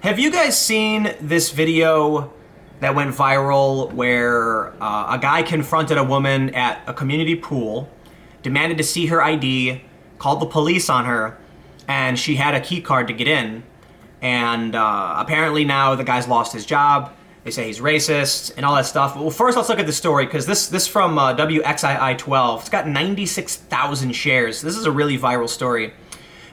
Have you guys seen this video that went viral where a guy confronted a woman at a community pool, demanded to see her ID, called the police on her, and she had a key card to get in, and apparently now the guy's lost his job. They say he's racist and all that stuff. Well, first let's look at the story, because this from WXII12. It's got 96,000 shares. This is a really viral story.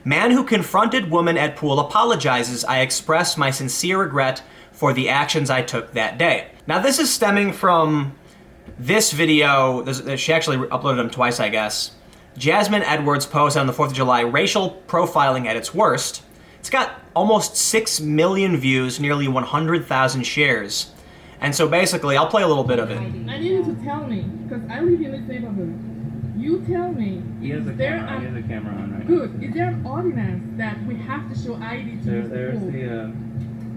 Man who confronted woman at pool apologizes. I express my sincere regret for the actions I took that day. Now this is stemming from this video. She actually uploaded them twice, I guess. Jasmine Edwards post on the 4th of July, racial profiling at its worst. It's got almost 6 million views, nearly 100,000 shares. And so basically, I'll play a little bit of it. I need you to tell me, because I live in this neighborhood. You tell me. He has a camera on right good. now. Is there an ordinance that we have to show ID to There's pool?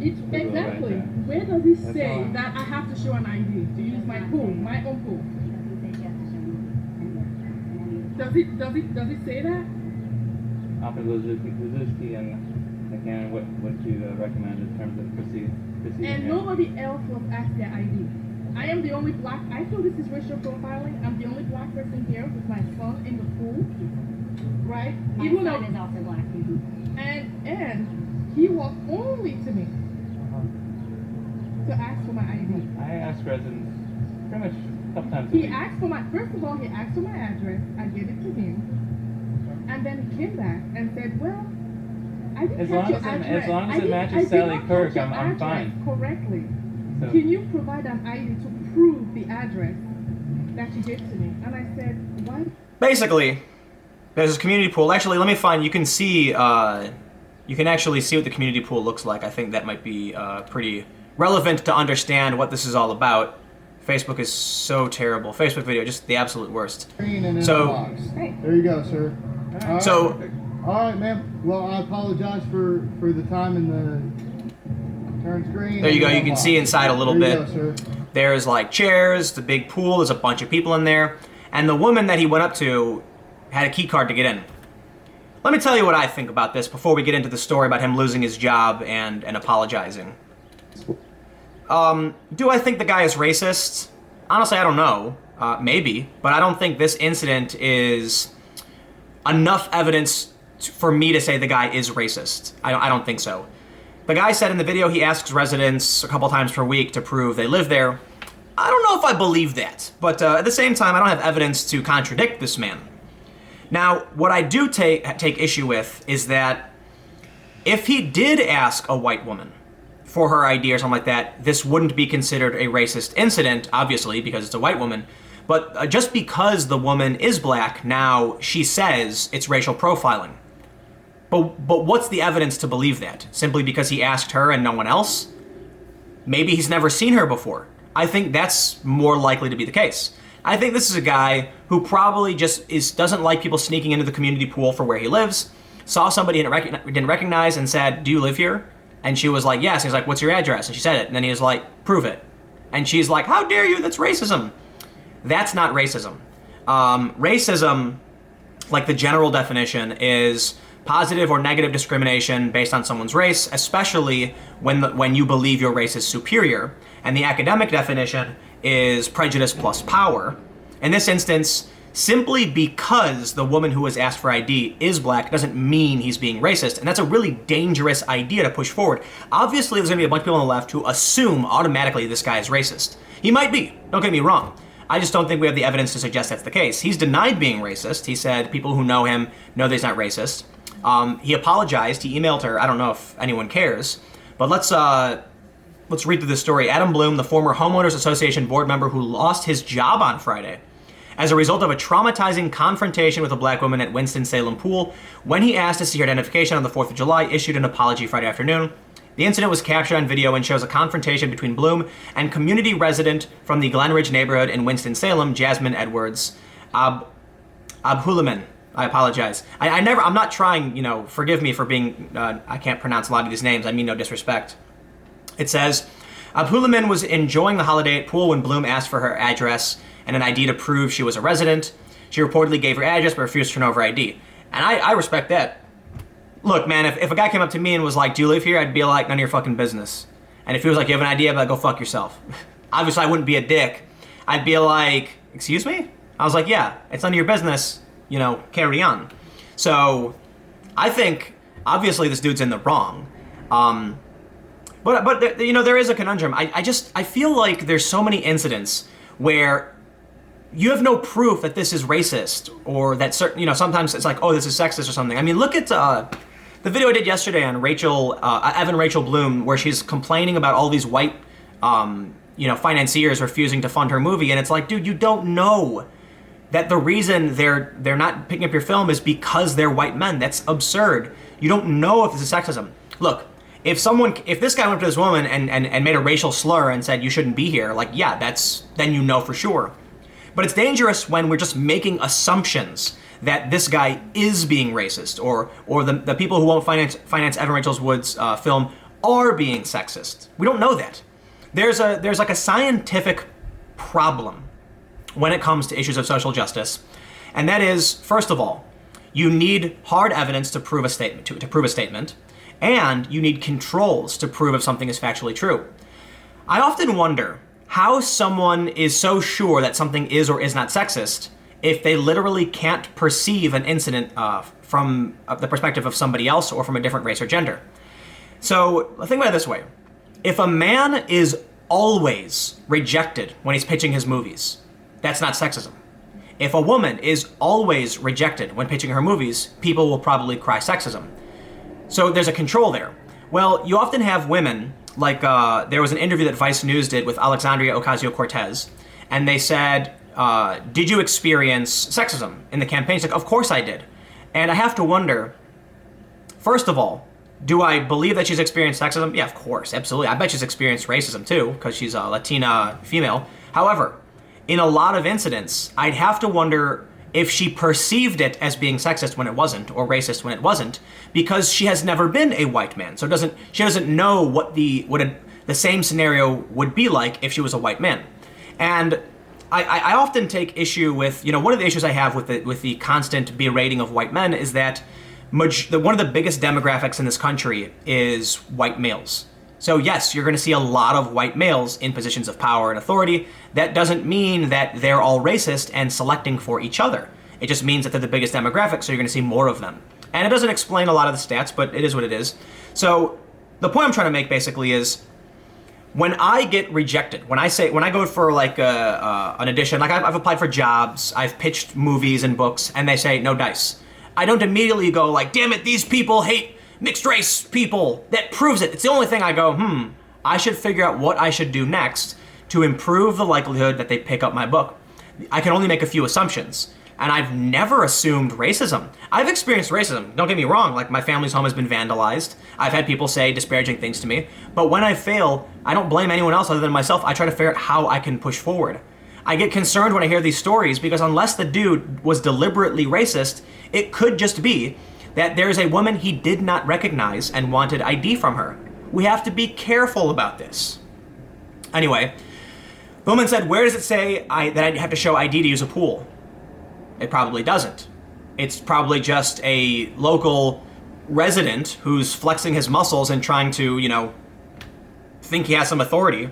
Exactly. Right, where does it That's say all. that I have to show an ID to use my pool, my own pool? Does it say that? Opposite and again, what you recommend in terms of proceeding? And nobody else was asked their ID. I am the only black. I feel this is racial profiling. I'm the only black person here with my son in the pool, right? My Even son though, is also black. and he walked only to me to ask for my ID. I ask residents pretty much a couple times a He week. asked for my. First of all, he asked for my address. I gave it to him, and then he came back and said, "Well, I didn't As have long your as it- address. as long as I it didn't- matches I did Sally not have Kirk, your I'm address fine." correctly. So, Can you provide an ID to prove the address that you gave to me?" And I said, "Why?" Basically, there's this community pool. Actually, let me find, you can see, you can actually see what the community pool looks like. I think that might be pretty relevant to understand what this is all about. Facebook is so terrible. Facebook video, just the absolute worst. So- There you go, sir. All right. So, All right, ma'am. Well, I apologize for the time in the turn screen. there you go. You can see inside a little there bit. You go, sir. There's like chairs, the big pool, there's a bunch of people in there, and the woman that he went up to had a key card to get in. Let me tell you what I think about this before we get into the story about him losing his job and apologizing. Do I think the guy is racist? Honestly, I don't know. Maybe, but I don't think this incident is enough evidence for me to say the guy is racist. I don't think so. The guy said in the video he asks residents a couple times per week to prove they live there. I don't know if I believe that, but at the same time, I don't have evidence to contradict this man. Now, what I do take issue with is that if he did ask a white woman for her ID or something like that, this wouldn't be considered a racist incident, obviously, because it's a white woman. But just because the woman is black, now she says it's racial profiling. But what's the evidence to believe that? Simply because he asked her and no one else? Maybe he's never seen her before. I think that's more likely to be the case. I think this is a guy who probably just doesn't like people sneaking into the community pool for where he lives, saw somebody he didn't recognize and said, "Do you live here?" And she was like, "Yes." He's like, "What's your address?" And she said it. And then he was like, "Prove it." And she's like, "How dare you? That's racism." That's not racism. Racism, like the general definition, is positive or negative discrimination based on someone's race, especially when you believe your race is superior. And the academic definition is prejudice plus power. In this instance, simply because the woman who was asked for ID is black doesn't mean he's being racist, and that's a really dangerous idea to push forward. Obviously, there's gonna be a bunch of people on the left who assume automatically this guy is racist. He might be, don't get me wrong. I just don't think we have the evidence to suggest that's the case. He's denied being racist. He said people who know him know that he's not racist. He apologized. He emailed her. I don't know if anyone cares, but let's read through this story. Adam Bloom, the former Homeowners Association board member who lost his job on Friday as a result of a traumatizing confrontation with a black woman at Winston-Salem Pool, when he asked to see her identification on the 4th of July, issued an apology Friday afternoon. The incident was captured on video and shows a confrontation between Bloom and community resident from the Glenridge neighborhood in Winston-Salem, Jasmine Edwards Abhulaman. I apologize. I'm not trying, forgive me for being, I can't pronounce a lot of these names. I mean no disrespect. It says, Abhulaman was enjoying the holiday at pool when Bloom asked for her address and an ID to prove she was a resident. She reportedly gave her address but refused to turn over ID. And I respect that. look, man, if a guy came up to me and was like, do you live here? I'd be like, none of your fucking business. And if he was like, you have an idea, I'd be like, go fuck yourself. Obviously, I wouldn't be a dick. I'd be like, excuse me? I was like, yeah, it's none of your business, you know, carry on. So I think, obviously, this dude's in the wrong. But you know, there is a conundrum. I feel like there's so many incidents where you have no proof that this is racist, or that certain, you know, sometimes it's like, oh, this is sexist or something. I mean, look at the video I did yesterday on Evan Rachel Bloom, where she's complaining about all these white, you know, financiers refusing to fund her movie, and it's like, dude, you don't know that the reason they're not picking up your film is because they're white men. That's absurd. You don't know if this is sexism. Look, if this guy went to this woman and made a racial slur and said you shouldn't be here, like, yeah, then you know for sure. But it's dangerous when we're just making assumptions that this guy is being racist, or the people who won't finance Evan Rachel Wood's film are being sexist. We don't know that. There's like a scientific problem when it comes to issues of social justice, and that is, first of all, you need hard evidence to prove a statement, to prove a statement, and you need controls to prove if something is factually true. I often wonder how someone is so sure that something is or is not sexist if they literally can't perceive an incident from the perspective of somebody else or from a different race or gender. So think about it this way. If a man is always rejected when he's pitching his movies, that's not sexism. If a woman is always rejected when pitching her movies, people will probably cry sexism. So there's a control there. Well, you often have women, like there was an interview that Vice News did with Alexandria Ocasio-Cortez, and they said, did you experience sexism in the campaign? She's like, of course I did. And I have to wonder, first of all, do I believe that she's experienced sexism? Yeah, of course, absolutely. I bet she's experienced racism too, because she's a Latina female. However, in a lot of incidents, I'd have to wonder if she perceived it as being sexist when it wasn't, or racist when it wasn't, because she has never been a white man. So she doesn't know what the same scenario would be like if she was a white man. And I often take issue with, you know, one of the issues I have with the constant berating of white men is that one of the biggest demographics in this country is white males. So yes, you're going to see a lot of white males in positions of power and authority. That doesn't mean that they're all racist and selecting for each other. It just means that they're the biggest demographic, so you're going to see more of them. And it doesn't explain a lot of the stats, but it is what it is. So the point I'm trying to make basically is, when I get rejected, when I go for like an audition, like I've applied for jobs, I've pitched movies and books, and they say no dice, I don't immediately go like, damn it, these people hate mixed race people. That proves it. It's the only thing I go, I should figure out what I should do next to improve the likelihood that they pick up my book. I can only make a few assumptions. And I've never assumed racism. I've experienced racism, don't get me wrong, like my family's home has been vandalized. I've had people say disparaging things to me. But when I fail, I don't blame anyone else other than myself. I try to figure out how I can push forward. I get concerned when I hear these stories because unless the dude was deliberately racist, it could just be that there's a woman he did not recognize and wanted ID from her. We have to be careful about this. Anyway, the woman said, where does it say that I have to show ID to use a pool? It probably doesn't. It's probably just a local resident who's flexing his muscles and trying to, you know, think he has some authority.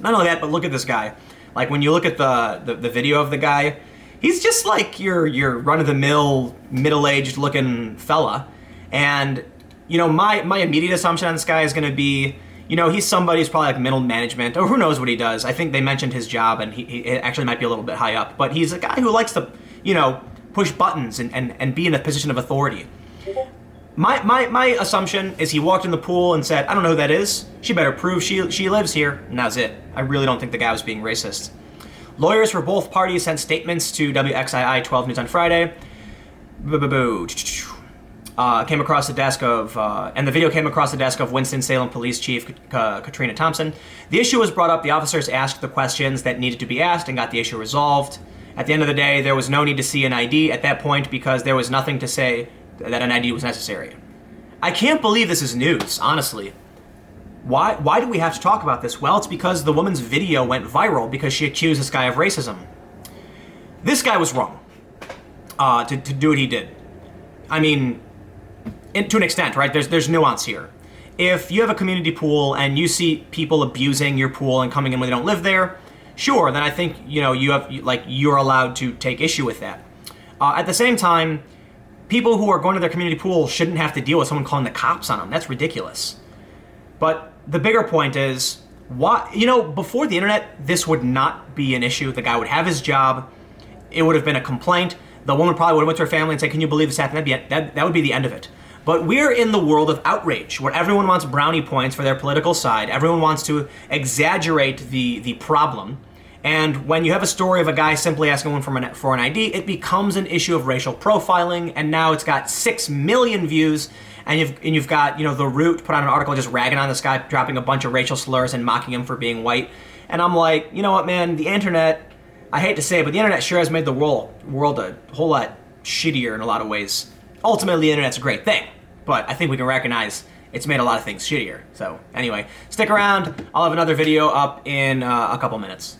Not only that, but look at this guy. Like when you look at the video of the guy, he's just like your run-of-the-mill, middle-aged looking fella. And, you know, my immediate assumption on this guy is going to be, you know, he's somebody who's probably like middle management, or who knows what he does. I think they mentioned his job, and he actually might be a little bit high up. But he's a guy who likes to, you know, push buttons and be in a position of authority. My assumption is he walked in the pool and said, I don't know who that is. She better prove she lives here. And that's it. I really don't think the guy was being racist. Lawyers for both parties sent statements to WXII 12 News on Friday. Came across the desk of, and the video came across the desk of Winston-Salem Police Chief Katrina Thompson. The issue was brought up. The officers asked the questions that needed to be asked and got the issue resolved. At the end of the day, there was no need to see an ID at that point because there was nothing to say that an ID was necessary. I can't believe this is news, honestly. Why do we have to talk about this? Well, it's because the woman's video went viral because she accused this guy of racism. This guy was wrong to do what he did. I mean, to an extent, right? There's nuance here. If you have a community pool and you see people abusing your pool and coming in when they don't live there, sure, then I think you're allowed to take issue with that. At the same time, people who are going to their community pool shouldn't have to deal with someone calling the cops on them. That's ridiculous. But the bigger point is, why? Before the internet, this would not be an issue. The guy would have his job. It would have been a complaint. The woman probably would have went to her family and said, "Can you believe this happened?" That would be the end of it. But we're in the world of outrage, where everyone wants brownie points for their political side. Everyone wants to exaggerate the problem. And when you have a story of a guy simply asking one for an ID, it becomes an issue of racial profiling. And now it's got 6 million views. And you've got, The Root put out an article just ragging on this guy, dropping a bunch of racial slurs and mocking him for being white. And I'm like, you know what, man? The internet, I hate to say it, but the internet sure has made the world a whole lot shittier in a lot of ways. Ultimately, the internet's a great thing. But I think we can recognize it's made a lot of things shittier. So anyway, stick around. I'll have another video up in a couple minutes.